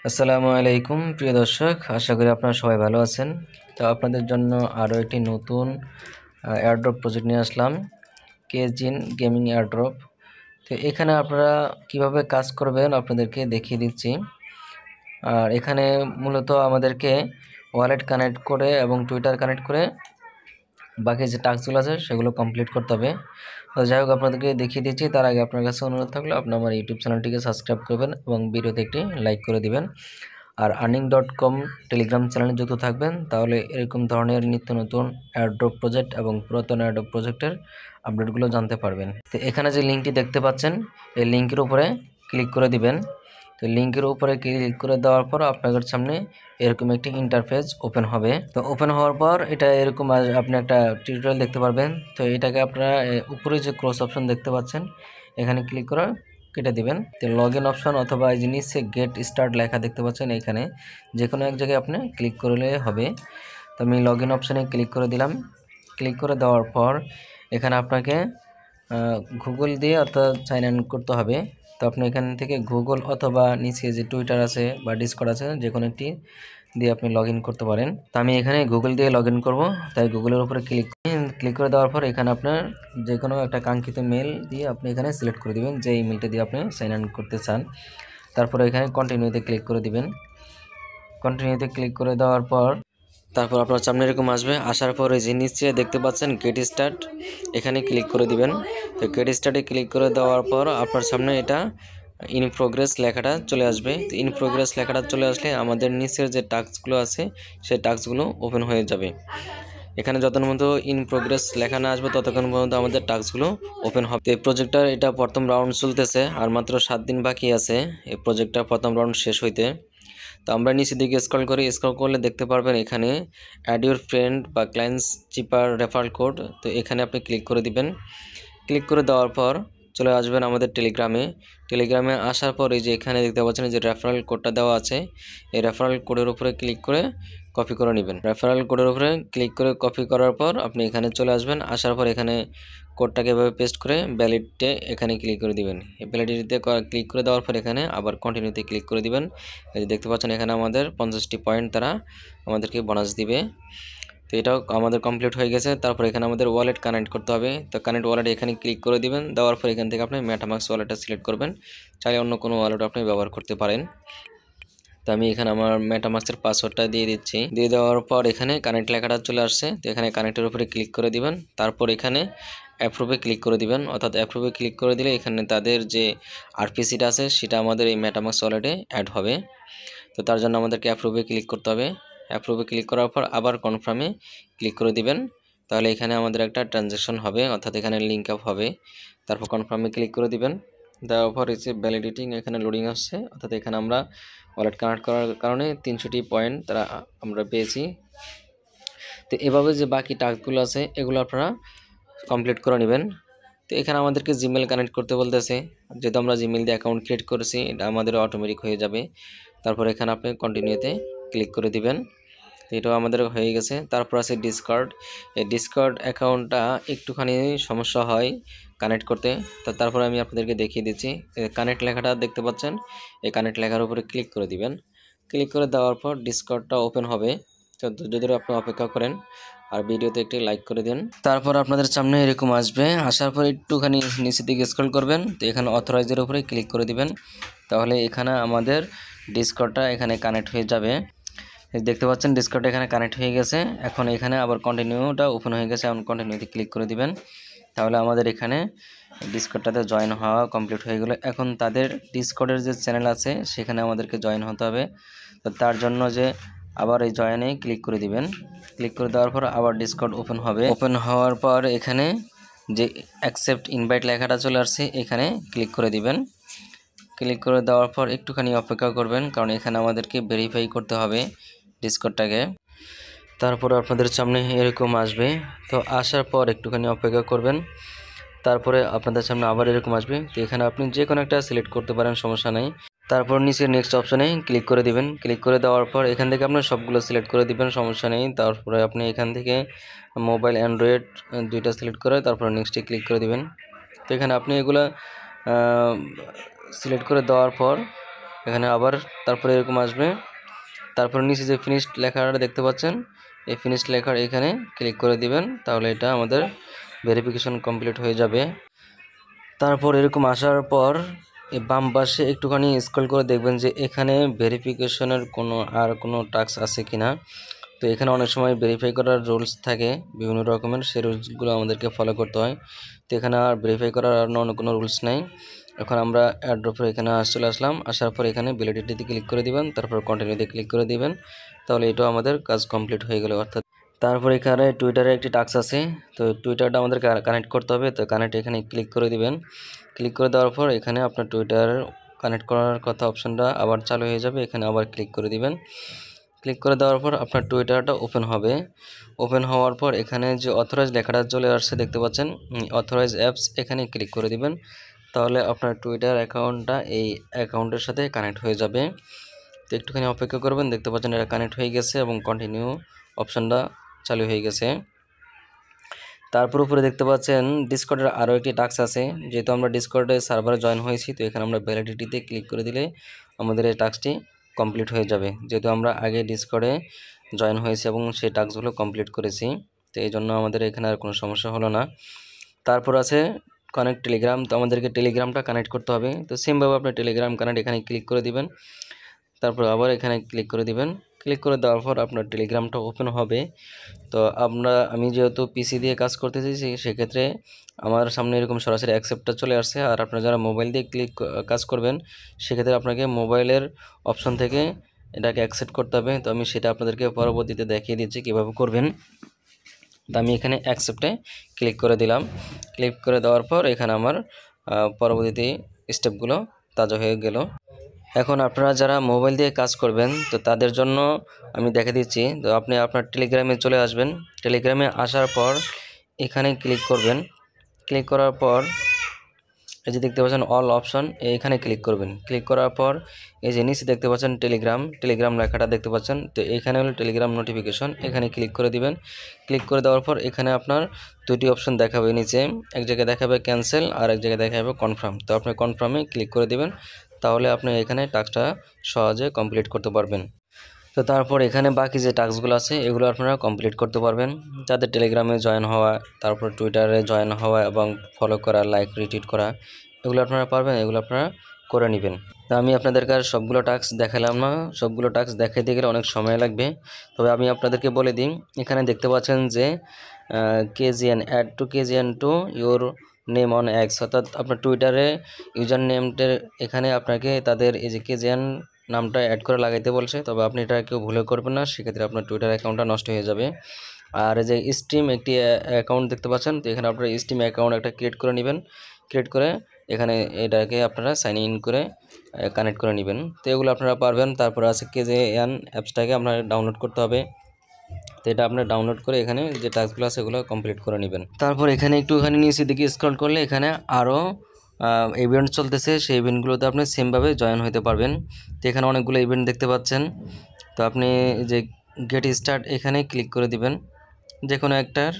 আসসালামু আলাইকুম প্রিয় দর্শক, আশা করি আপনারা সবাই ভালো আছেন। তো আপনাদের জন্য আরও একটি নতুন এয়ারড্রপ প্রজেক্ট নিয়ে আসলাম, কেজিন গেমিং এয়ারড্রপ। তো এখানে আপনারা কিভাবে কাজ করবেন আপনাদেরকে দেখিয়ে দিচ্ছি। আর এখানে মূলত আমাদেরকে ওয়ালেট কানেক্ট করে এবং টুইটার কানেক্ট করে বাকি যে টাস্কগুলো আছে সেগুলো কমপ্লিট করতে হবে। তো যাই হোক, আপনাদেরকে দেখিয়ে দিচ্ছি। তার আগে আপনার কাছে অনুরোধ থাকলে আপনি আমার ইউটিউব চ্যানেলটিকে সাবস্ক্রাইব করবেন এবং ভিডিওতে একটি লাইক করে দিবেন। আর আর্নিং.com টেলিগ্রাম চ্যানেলে যুক্ত থাকবেন, তাহলে এরকম ধরনের নিত্য নতুন এয়ারড্রপ প্রজেক্ট এবং পুরাতন এয়ারড্রপ প্রজেক্টের আপডেটগুলো জানতে পারবেন। তো এখানে যে লিঙ্কটি দেখতে পাচ্ছেন, এই লিঙ্কের উপরে ক্লিক করে দিবেন। তো লিঙ্কের উপরে ক্লিক করে দেওয়ার পর আপনাদের সামনে এরকম একটি ইন্টারফেস ওপেন হবে। তো ওপেন হওয়ার পর এটা এরকম আপনি একটা টিউটোরিয়াল দেখতে পারবেন। তো এটাকে আপনারা উপরে যে ক্রস অপশন দেখতে পাচ্ছেন, এখানে ক্লিক করে কেটে দিবেন। তো লগ ইন অপশন অথবা এই যে নিচে গেট স্টার্ট লেখা দেখতে পাচ্ছেন, এখানে যে কোনো এক জায়গায় আপনি ক্লিক করলে হবে। তো আমি লগ ইন অপশানে ক্লিক করে দিলাম। ক্লিক করে দেওয়ার পর এখানে আপনাকে গুগল দিয়ে অর্থাৎ সাইন ইন করতে হবে। তো আপনি এখান থেকে গুগল অথবা নিচে যে টুইটার আছে বা ডিসকর্ড আছে, যে কোনো একটি দিয়ে আপনি লগ ইন করতে পারেন। তো আমি এখানে গুগল দিয়ে লগ ইন করবো, তাই গুগলের উপরে ক্লিক করে দেওয়ার পর এখানে আপনার যে কোনো একটা কাঙ্ক্ষিত মেল দিয়ে আপনি এখানে সিলেক্ট করে দিবেন, যে ইমেলটা দিয়ে আপনি সাইন ইন করতে চান। তারপরে এখানে কন্টিনিউতে ক্লিক করে দিবেন। কন্টিনিউতে ক্লিক করে দেওয়ার পর তারপর আপনার সামনে এরকম আসবে। আসার পরে যে নিচে দেখতে পাচ্ছেন গেট স্টার্ট, এখানে ক্লিক করে দিবেন। তো গেট স্টার্টে ক্লিক করে দেওয়ার পর আপনার সামনে এটা ইন প্রোগ্রেস লেখাটা চলে আসবে। তো ইন প্রোগ্রেস লেখাটা চলে আসলে আমাদের নিচের যে টাস্কগুলো আছে সেই টাস্কগুলো ওপেন হয়ে যাবে। এখানে যতক্ষণ পর্যন্ত ইন প্রোগ্রেস লেখা না আসবে ততক্ষণ পর্যন্ত আমাদের টাস্কগুলো ওপেন হবে। এই প্রজেক্টটার এটা প্রথম রাউন্ড চলতেছে, আর মাত্র 7 দিন বাকি আছে এই প্রজেক্টটার প্রথম রাউন্ড শেষ হইতে। তো আমরা নিচের দিকে স্ক্রল করলে দেখতে পারবেন এখানে অ্যাড ইউর ফ্রেন্ড বা ক্লায়েন্টস চিপার রেফারেল কোড। তো এখানে আপনি ক্লিক করে দিবেন। ক্লিক করে দেওয়ার পর চলে আসবেন আমাদের টেলিগ্রামে আসার পর এই যে এখানে দেখতে পাচ্ছেন যে রেফারেল কোডটা দেওয়া আছে, এই রেফারেল কোডের উপরে ক্লিক করে কপি করে নেবেন। রেফারেল কোডের উপরে ক্লিক করে কপি করার পর আপনি এখানে চলে আসবেন। আসার পর এখানে কোডটাকে এভাবে পেস্ট করে ভ্যালিডে এখানে ক্লিক করে দিবেন। এই ভ্যালিডিটিতে ক্লিক করে দেওয়ার পর এখানে আবার কন্টিনিউতে ক্লিক করে দিবেন। এই যে দেখতে পাচ্ছেন এখানে আমাদের 50টি পয়েন্ট তারা আমাদেরকে বোনাস দিবে। তো এটাও আমাদের কমপ্লিট হয়ে গেছে। তারপর এখানে আমাদের ওয়ালেট কানেক্ট করতে হবে। তো কানেক্ট ওয়ালেট এখানে ক্লিক করে দিবেন। দেওয়ার পর এখান থেকে আপনি মেটামাক্স ওয়ালেটটা সিলেক্ট করবেন, চাইলে অন্য কোনো ওয়ালেট আপনি ব্যবহার করতে পারেন। তো আমি এখানে আমার মেটামাক্সের পাসওয়ার্ডটা দিয়ে দিচ্ছি। দিয়ে দেওয়ার পর এখানে কানেক্ট লেখাটা চলে আসছে। তো এখানে কানেক্টের উপরে ক্লিক করে দিবেন। তারপর এখানে অ্যাপ্রুভে ক্লিক করে দিবেন, অর্থাৎ অ্যাপ্রুভে ক্লিক করে দিলে এখানে তাদের যে আরপিসিটা আছে সেটা আমাদের এই মেটামাক্স ওয়ালেটে অ্যাড হবে। তো তার জন্য আমাদেরকে অ্যাপ্রুভে ক্লিক করতে হবে। অ্যাপ্রুভে ক্লিক করার পর আবার কনফার্মে ক্লিক করে দিবেন। তাহলে এখানে আমাদের একটা ট্রানজ্যাকশন হবে, অর্থাৎ এখানে লিঙ্ক আপ হবে। তারপর কনফার্মে ক্লিক করে দিবেন। দেওয়ার পর এই যে ভ্যালিডিটি এখানে লোডিং আসছে, অর্থাৎ এখানে আমরা ওয়ালেট কানেক্ট করার কারণে 300টি পয়েন্ট তারা আমরা পেয়েছি। তো এভাবে যে বাকি টাস্কগুলো আছে এগুলো আপনারা কমপ্লিট করে নেবেন। তো এখানে আমাদেরকে জিমেল কানেক্ট করতে বলতেছে, যেহেতু আমরা জিমেল দিয়ে অ্যাকাউন্ট ক্রিয়েট করেছি এটা আমাদের অটোমেটিক হয়ে যাবে। তারপর এখানে আপনি কন্টিনিউতে ক্লিক করে দিবেন। তো এটাও আমাদের হয়ে গেছে। তারপর আছে ডিসকর্ড। এই ডিসকর্ড অ্যাকাউন্টটা একটুখানি সমস্যা হয় কানেক্ট করতে। তো তারপরে আমি আপনাদেরকে দেখিয়ে দিচ্ছি। কানেক্ট লেখাটা দেখতে পাচ্ছেন, এই কানেক্ট লেখার উপরে ক্লিক করে দিবেন। ক্লিক করে দেওয়ার পর ডিসকর্ডটা ওপেন হবে। তো যদি আপনি অপেক্ষা করেন আর ভিডিওতে একটি লাইক করে দিন। তারপর আপনাদের সামনে এরকম আসবে। আসার পর একটুখানি নিচের দিকে স্ক্রল করবেন। তো এখানে অথরাইজের উপরে ক্লিক করে দিবেন। তাহলে এখানে আমাদের ডিসকর্ডটা এখানে কানেক্ট হয়ে যাবে। দেখতে পাচ্ছেন ডিসকর্ডটা এখানে কানেক্ট হয়ে গেছে। এখন এখানে আবার কন্টিনিউটা ওপেন হয়ে গেছে, এখন কন্টিনিউতে ক্লিক করে দিবেন। তাহলে আমাদের এখানে ডিসকর্ডটাতে জয়েন হওয়া কমপ্লিট হয়ে গেল। এখন তাদের ডিসকর্ডের যে চ্যানেল আছে সেখানে আমাদেরকে জয়েন হতে হবে। তো তার জন্য যে আবার এই জয়েনে ক্লিক করে দিবেন। ক্লিক করে দেওয়ার পর আবার ডিসকর্ড ওপেন হবে। ওপেন হওয়ার পর এখানে যে অ্যাকসেপ্ট ইনভাইট লেখাটা চলে আসছে, এখানে ক্লিক করে দিবেন। ক্লিক করে দেওয়ার পর একটুখানি অপেক্ষা করবেন, কারণ এখানে আমাদেরকে ভেরিফাই করতে হবে ডিসকর্ডটাকে। তারপরে আপনাদের সামনে এরকম আসবে। তো আসার পর একটুখানি অপেক্ষা করবেন। তারপরে আপনাদের সামনে আবার এরকম আসবে। তো এখানে আপনি যে কোনো একটা সিলেক্ট করতে পারেন, সমস্যা নেই। তারপর নিচে নেক্সট অপশানে ক্লিক করে দিবেন। ক্লিক করে দেওয়ার পর এখান থেকে আপনার সবগুলো সিলেক্ট করে দিবেন, সমস্যা নেই। তারপরে আপনি এখান থেকে মোবাইল অ্যান্ড্রয়েড দুইটা সিলেক্ট করে তারপরে নেক্সটে ক্লিক করে দিবেন। তো এখানে আপনি এগুলো সিলেক্ট করে দেওয়ার পর এখানে আবার তারপরে এরকম আসবে। তারপর নিচে যে ফিনিশড লেখাটা দেখতে পাচ্ছেন, এই ফিনিশড লেখার এখানে ক্লিক করে দিবেন, তাহলে এটা আমাদের ভেরিফিকেশন কমপ্লিট হয়ে যাবে। তারপর এরকম আসার পর এই বাম পাশে একটুখানি স্ক্রল করে দেখবেন যে এখানে ভেরিফিকেশনের কোনো টাস্ক আছে কিনা। তো এখানে অনেক সময় ভেরিফাই করার রুলস থাকে বিভিন্ন রকমের, সেই রুলসগুলো আমাদেরকে ফলো করতে হয়। তো এখানে আর ভেরিফাই করার অন্য কোনো রুলস নেই। এখন আমরা এয়ারড্রপের এখানে চলে আসলাম। আসার পর এখানে ভ্যালিডিটিতে ক্লিক করে দিবেন, তারপর কন্টিনিউতে ক্লিক করে দিবেন, তাহলে এটাও আমাদের কাজ কমপ্লিট হয়ে গেল। অর্থাৎ তারপর এখানে টুইটারে একটি টাস্ক আছে, তো টুইটারটা আমাদের কানেক্ট করতে হবে। তো কানেক্ট এখানে ক্লিক করে দিবেন। ক্লিক করে দেওয়ার পর এখানে আপনার টুইটার কানেক্ট করার কথা অপশনটা আবার চালু হয়ে যাবে, এখানে আবার ক্লিক করে দিবেন। ক্লিক করে দেওয়ার পর আপনার টুইটারটা ওপেন হবে। ওপেন হওয়ার পর এখানে যে অথরাইজ লেখাটা চলে আসছে দেখতে পাচ্ছেন, অথরাইজ অ্যাপস, এখানে ক্লিক করে দিবেন, তাহলে আপনার টুইটার অ্যাকাউন্টটা এই অ্যাকাউন্টের সাথে কানেক্ট হয়ে যাবে। তো একটুখানি অপেক্ষা করবেন, দেখতে পাচ্ছেন এটা কানেক্ট হয়ে গেছে এবং কন্টিনিউ অপশনটা চালু হয়ে গেছে। তারপর উপরে দেখতে পাচ্ছেন ডিসকর্ডের আরও একটি টাস্ক আছে। যেহেতু আমরা ডিসকর্ডে সার্ভারে জয়েন হয়েছি, তো এখানে আমরা ভ্যালিডিটিতে ক্লিক করে দিলে আমাদের এই টাস্কটি কমপ্লিট হয়ে যাবে। যেহেতু আমরা আগে ডিসকর্ডে জয়েন হয়েছি এবং সেই টাস্কগুলো কমপ্লিট করেছি, তো এই জন্য আমাদের এখানে আর কোনো সমস্যা হলো না। তারপর আছে কানেক্ট টেলিগ্রাম। তো আমাদেরকে টেলিগ্রামটা কানেক্ট করতে হবে। তো সেমভাবে আপনি টেলিগ্রাম কানেক্ট এখানে ক্লিক করে দিবেন, তারপর আবার এখানে ক্লিক করে দিবেন। ক্লিক করে দেওয়ার পর আপনার টেলিগ্রামটা ওপেন হবে। তো আমি যেহেতু পিসি দিয়ে কাজ করতে চাইছি, সেক্ষেত্রে আমার সামনে এরকম সরাসরি অ্যাকসেপ্টটা চলে আসছে। আর আপনারা যারা মোবাইল দিয়ে কাজ করবেন, সেক্ষেত্রে আপনাকে মোবাইলের অপশন থেকে এটাকে অ্যাকসেপ্ট করতে হবে। তো আমি সেটা আপনাদেরকে পরবর্তীতে দেখিয়ে দিচ্ছি কীভাবে করবেন। তো আমি এখানে অ্যাকসেপ্টে ক্লিক করে দিলাম। ক্লিক করে দেওয়ার পর এখানে আমার পরবর্তীতে স্টেপগুলো তাজা হয়ে গেল। এখন আপনারা যারা মোবাইল দিয়ে কাজ করবেন, তো তাদের জন্য আমি দেখে দিচ্ছি। তো আপনি আপনার টেলিগ্রামে চলে আসবেন। টেলিগ্রামে আসার পর এখানে ক্লিক করবেন। ক্লিক করার পর এই যে দেখতে পাচ্ছেন অল অপশন, এইখানে ক্লিক করবেন। ক্লিক করার পর এই যে নিচে দেখতে পাচ্ছেন টেলিগ্রাম লেখাটা দেখতে পাচ্ছেন, তো এখানে হলো টেলিগ্রাম নোটিফিকেশন, এখানে ক্লিক করে দিবেন। ক্লিক করে দেওয়ার পর এখানে আপনার দুটি অপশন দেখাবে নিচে, এক জায়গায় দেখাবে ক্যান্সেল আর এক জায়গায় দেখাবে কনফার্ম। তো আপনি কনফার্মে ক্লিক করে দিবেন, তাহলে আপনি এখানে টাস্কটা সহজে কমপ্লিট করতে পারবেন। তো তারপর এখানে বাকি যে টাস্কগুলো আছে এগুলো আপনারা কমপ্লিট করতে পারবেন। যাদের টেলিগ্রামে জয়েন হওয়া, তারপর টুইটারে জয়েন হওয়া এবং ফলো করা, লাইক রিটুইট করা, এগুলো আপনারা পারবেন, এগুলো আপনারা করে নেবেন। তো আমি আপনাদেরকে আর সবগুলো টাস্ক দেখালাম না, সবগুলো টাস্ক দেখাইতে গেলে অনেক সময় লাগবে। তবে আমি আপনাদেরকে বলে দিই, এখানে দেখতে পাচ্ছেন যে KGN add to KGN to your name on X, অর্থাৎ আপনার টুইটারে ইউজার নেমটার এখানে আপনাকে তাদের এই যে কেজিএন নামটা অ্যাড করে লাগাইতে বলছে। তবে আপনি এটা কেউ ভুলে করবেন না, সেক্ষেত্রে আপনার টুইটার অ্যাকাউন্টটা নষ্ট হয়ে যাবে। আর এই যে স্ট্রিম একটি অ্যাকাউন্ট দেখতে পাচ্ছেন, তো এখানে আপনারা স্ট্রিম অ্যাকাউন্ট একটা ক্রিয়েট করে নেবেন। ক্রিয়েট করে এখানে এটাকে আপনারা সাইন ইন করে কানেক্ট করে নেবেন। তো এগুলো আপনারা পারবেন। তারপরে আছে কেজিএন অ্যাপসটাকে আপনার ডাউনলোড করতে হবে। তো এটা আপনার ডাউনলোড করে এখানে যে টাস্কগুলো আছে এগুলো কমপ্লিট করে নেবেন। তারপর এখানে একটুখানি নিচের দিকে স্ক্রল করলে এখানে আরও ইভেন্ট চলতেছে, সেই ইভেন্টগুলোতে আপনি সেমভাবে জয়েন হতে পারবেন। তো এখানে অনেকগুলো ইভেন্ট দেখতে পাচ্ছেন। তো আপনি যে গেট স্টার্ট এখানে ক্লিক করে দিবেন, যে কোনো একটার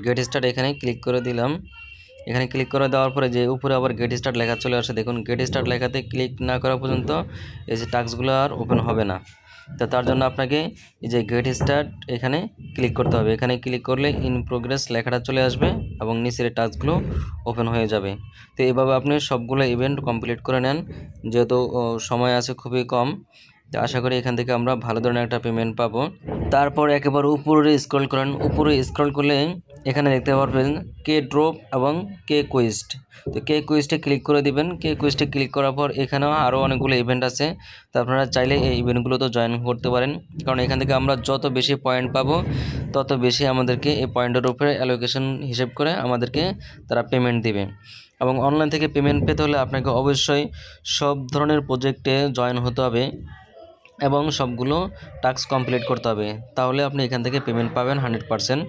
গেট স্টার্ট এখানে ক্লিক করে দিলাম। এখানে ক্লিক করে দেওয়ার পরে যে উপরে আবার গেট স্টার্ট লেখা চলে আসে, দেখুন গেট স্টার্ট লেখাতে ক্লিক না করা পর্যন্ত এই যে টাস্কগুলো আর ওপেন হবে না। তো তার জন্য আপনাকে এই যে গেট স্টার্ট এখানে ক্লিক করতে হবে। এখানে ক্লিক করলে ইন প্রোগ্রেস লেখাটা চলে আসবে এবং নিচের টাস্কগুলো ওপেন হয়ে যাবে। তো এইভাবে আপনি সবগুলো ইভেন্ট কমপ্লিট করে নেন, যেহেতু সময় আছে খুবই কম। তো আশা করি এখান থেকে আমরা ভালো ধরনের একটা পেমেন্ট পাবো। তারপর একেবারে উপরে স্ক্রল করেন, উপরে স্ক্রল করলে এখানে দেখতে পারবেন কে ড্রপ এবং কে কুইস্ট। তো কে কুইস্টে ক্লিক করে দিবেন। কে কুইস্টে ক্লিক করার পর এখানেও আরও অনেকগুলো ইভেন্ট আছে, তো আপনারা চাইলে এই ইভেন্টগুলোতে জয়েন করতে পারেন, কারণ এখান থেকে আমরা যত বেশি পয়েন্ট পাবো তত বেশি আমাদেরকে এই পয়েন্টের উপরে অ্যালোকেশন হিসেব করে আমাদেরকে তারা পেমেন্ট দিবে। এবং অনলাইন থেকে পেমেন্ট পেতে হলে আপনাকে অবশ্যই সব ধরনের প্রজেক্টে জয়েন হতে হবে এবং সবগুলো টাস্ক কমপ্লিট করতে হবে, তাহলে আপনি এখান থেকে পেমেন্ট পাবেন 100%।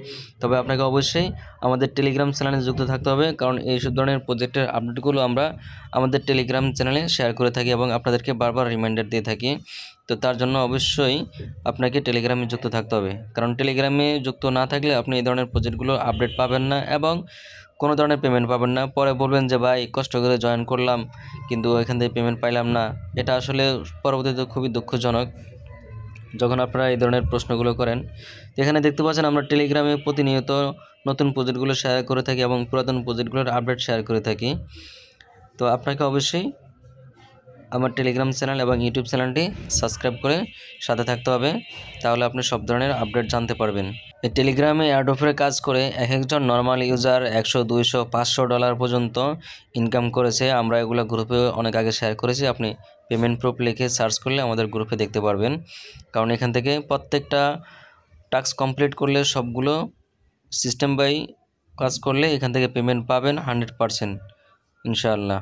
তবে আপনাকে অবশ্যই আমাদের টেলিগ্রাম চ্যানেলে যুক্ত থাকতে হবে, কারণ এইসব ধরনের প্রজেক্টের আপডেটগুলো আমরা আমাদের টেলিগ্রাম চ্যানেলে শেয়ার করে থাকি এবং আপনাদেরকে বারবার রিমাইন্ডার দিয়ে থাকি। তো তার জন্য অবশ্যই আপনাকে টেলিগ্রামে যুক্ত থাকতে হবে, কারণ টেলিগ্রামে যুক্ত না থাকলে আপনি এই ধরনের প্রজেক্টগুলো আপডেট পাবেন না এবং কোনো ধরনের পেমেন্ট পাবেন না। পরে বলবেন যে ভাই কষ্ট করে জয়েন করলাম কিন্তু এখান থেকে পেমেন্ট পাইলাম না। এটা আসলে পরবর্তীতে খুবই দুঃখজনক যখন আপনারা এই ধরনের প্রশ্নগুলো করেন। এখানে দেখতে পাচ্ছেন আমরা টেলিগ্রামে প্রতিনিয়ত নতুন প্রজেক্টগুলো শেয়ার করে থাকি এবং পুরাতন প্রজেক্টগুলোর আপডেট শেয়ার করে থাকি। তো আপনাকে অবশ্যই আমার টেলিগ্রাম চ্যানেল এবং ইউটিউব চ্যানেলটি সাবস্ক্রাইব করে সাথে থাকতে হবে, তাহলে আপনি সব ধরনের আপডেট জানতে পারবেন। এই টেলিগ্রামে এয়ারড্রপের কাজ করে এক একজন নর্মাল ইউজার 100, 200, $500 পর্যন্ত ইনকাম করেছে। আমরা এগুলো গ্রুপে অনেক আগে শেয়ার করেছি, আপনি পেমেন্ট প্রুফ লিখে সার্চ করলে আমাদের গ্রুপে দেখতে পারবেন। কারণ এখান থেকে প্রত্যেকটা টাস্ক কমপ্লিট করলে সবগুলো সিস্টেম বাই কাজ করলে এখান থেকে পেমেন্ট পাবেন 100% ইনশাআল্লাহ।